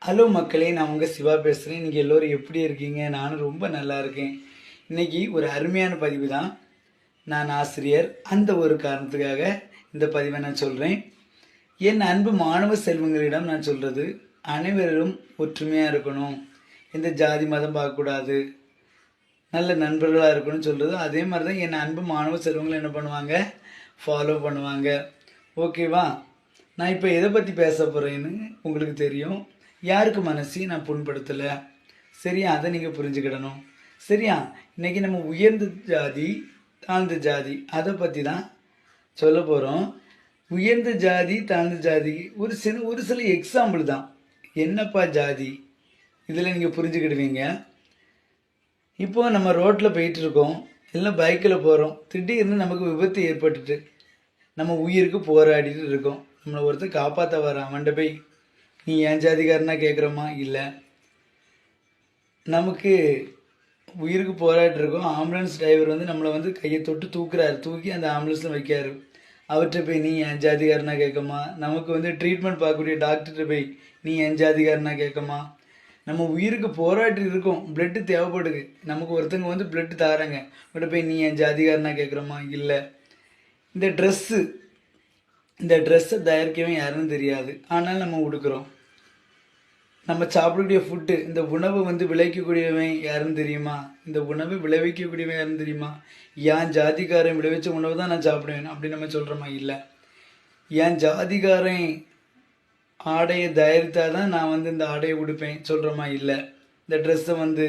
Hello மக்களே, நான் உங்கள் சிவா பேசுகிறேன். நீங்கள் எல்லோரும் எப்படி இருக்கீங்க? நானும் ரொம்ப நல்லா இருக்கேன். இன்றைக்கி ஒரு அருமையான பதிவு தான். நான் ஆசிரியர், அந்த ஒரு காரணத்துக்காக இந்த பதிவை நான் சொல்கிறேன். என் அன்பு மாணவ செல்வங்களிடம் நான் சொல்கிறது, அனைவரும் ஒற்றுமையாக இருக்கணும், எந்த ஜாதி மதம் பார்க்கக்கூடாது, நல்ல நண்பர்களாக இருக்கணும்னு சொல்கிறது. அதே மாதிரி தான் என் அன்பு மாணவ செல்வங்கள் என்ன பண்ணுவாங்க, ஃபாலோ பண்ணுவாங்க. ஓகேவா? நான் இப்போ எதை பற்றி பேச போகிறேன்னு உங்களுக்கு தெரியும். யாருக்கு மனசையும் நான் புண்படுத்தலை, சரியா? அதை நீங்கள் புரிஞ்சுக்கிடணும், சரியா? இன்றைக்கி நம்ம உயர்ந்த ஜாதி தாழ்ந்த ஜாதி அதை பற்றி தான் சொல்ல போகிறோம். உயர்ந்த ஜாதி தாழ்ந்த ஜாதி ஒரு சில எக்ஸாம்பிள் தான். என்னப்பா ஜாதி, இதில் நீங்கள் புரிஞ்சுக்கிடுவீங்க. இப்போது நம்ம ரோட்டில் போயிட்டுருக்கோம், எல்லாம் பைக்கில் போகிறோம், திடீர்னு நமக்கு விபத்து ஏற்பட்டுட்டு நம்ம உயிருக்கு போராடிட்டு இருக்கோம். நம்மளை ஒருத்தர் காப்பாற்ற வர அவன்கிட்ட போய் நீ ஏன் ஜாதிக்காரனா கேட்குறோமா? இல்லை. நமக்கு உயிருக்கு போராடிருக்கோம், ஆம்புலன்ஸ் டிரைவர் வந்து நம்மளை வந்து கையை தொட்டு தூக்குறாரு, தூக்கி அந்த ஆம்புலன்ஸில் வைக்காரு. அவர்கிட்ட போய் நீ ஏன் ஜாதிகாரனா கேட்கமா? நமக்கு வந்து ட்ரீட்மெண்ட் பார்க்கக்கூடிய டாக்டர்கிட்ட போய் நீ ஏன் ஜாதிகாரனா கேட்கமா? நம்ம உயிருக்கு போராட்டி இருக்கோம், பிளட்டு தேவைப்படுது, நமக்கு ஒருத்தங்க வந்து பிளட்டு தாராங்க, அவர்கிட்ட போய் நீ ஏன் ஜாதிகாரனா கேட்குறோமா? இல்லை. இந்த ட்ரெஸ்ஸை தயாரிக்கவே யாருன்னு தெரியாது, ஆனால் நம்ம உடுக்கிறோம். நம்ம சாப்பிடக்கூடிய ஃபுட்டு, இந்த உணவை வந்து விளைவிக்கக்கூடியவன் யாருன்னு தெரியுமா? இந்த உணவை விளைவிக்கக்கூடியவன் யாருன்னு தெரியுமா? ஏன் ஜாதிக்காரன் விளைவிச்ச உணவு தான் நான் சாப்பிடுவேன் அப்படின்னு நம்ம சொல்கிறோமா? இல்லை. ஏன் ஜாதிக்காரன் ஆடையை தயாரித்தால் தான் நான் வந்து இந்த ஆடையை உடுப்பேன் சொல்கிறோமா? இல்லை. இந்த ட்ரெஸ்ஸை வந்து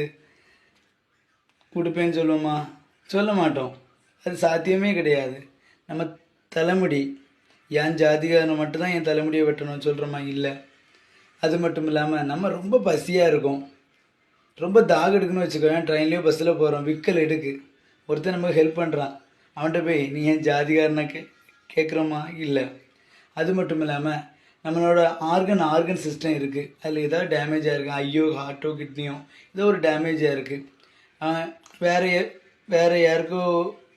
உடுப்பேன்னு சொல்லுவோமா? சொல்ல மாட்டோம். அது சாத்தியமே கிடையாது. நம்ம தலைமுடி, என் ஜாதிகாரனை மட்டும்தான் என் தலைமுடியை வெட்டணும்னு சொல்கிறோமா? இல்லை. அது மட்டும் இல்லாமல் நம்ம ரொம்ப பசியாக இருக்கும், ரொம்ப தாக எடுக்குன்னு வச்சுக்கோங்க, ட்ரெயின்லேயோ பஸ்ஸில் போகிறோம், விக்கல் எடுக்கு, ஒருத்தர் நமக்கு ஹெல்ப் பண்ணுறான், அவன்கிட்ட போய் நீ ஏன் ஜாதிகாரனை கேட்குறோமா? இல்லை. அது மட்டும் இல்லாமல் நம்மளோட ஆர்கன் சிஸ்டம் இருக்குது, அதில் ஏதாவது டேமேஜாக இருக்குது, ஐயோ ஹார்ட்டோ கிட்னியோ ஏதோ ஒரு டேமேஜாக இருக்குது, வேறு யாருக்கோ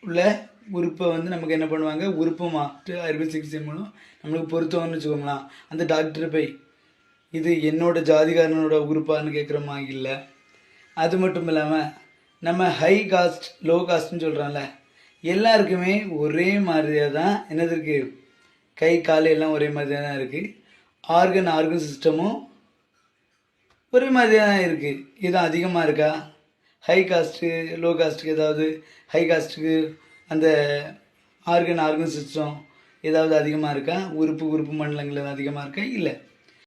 உள்ள உறுப்பை வந்து நமக்கு என்ன பண்ணுவாங்க, உறுப்பு மாற்று அறுவை சிகிச்சை மூலம் நம்மளுக்கு பொருத்தம்னு வச்சுக்கோங்களேன். அந்த டாக்டர் போய் இது என்னோட ஜாதிகாரனோட உறுப்பான்னு கேட்குறோமா? இல்லை. அது மட்டும் இல்லாமல் நம்ம ஹை காஸ்ட் லோ காஸ்ட்னு சொல்கிறோம்ல, எல்லாருக்குமே ஒரே மாதிரியாக தான் என்னது இருக்குது, கை கால் எல்லாம் ஒரே மாதிரியாக தான் இருக்குது, ஆர்கன் சிஸ்டமும் ஒரே மாதிரியாக தான் இருக்குது. இது அதிகமாக இருக்கா? ஹை காஸ்ட்டு லோ காஸ்ட்டுக்கு ஏதாவது, ஹை காஸ்ட்டுக்கு அந்த ஆர்கன் சிஸ்டம் ஏதாவது அதிகமாக இருக்கா? உறுப்பு மண்டலங்கள் அதிகமாக இருக்கா? இல்லை.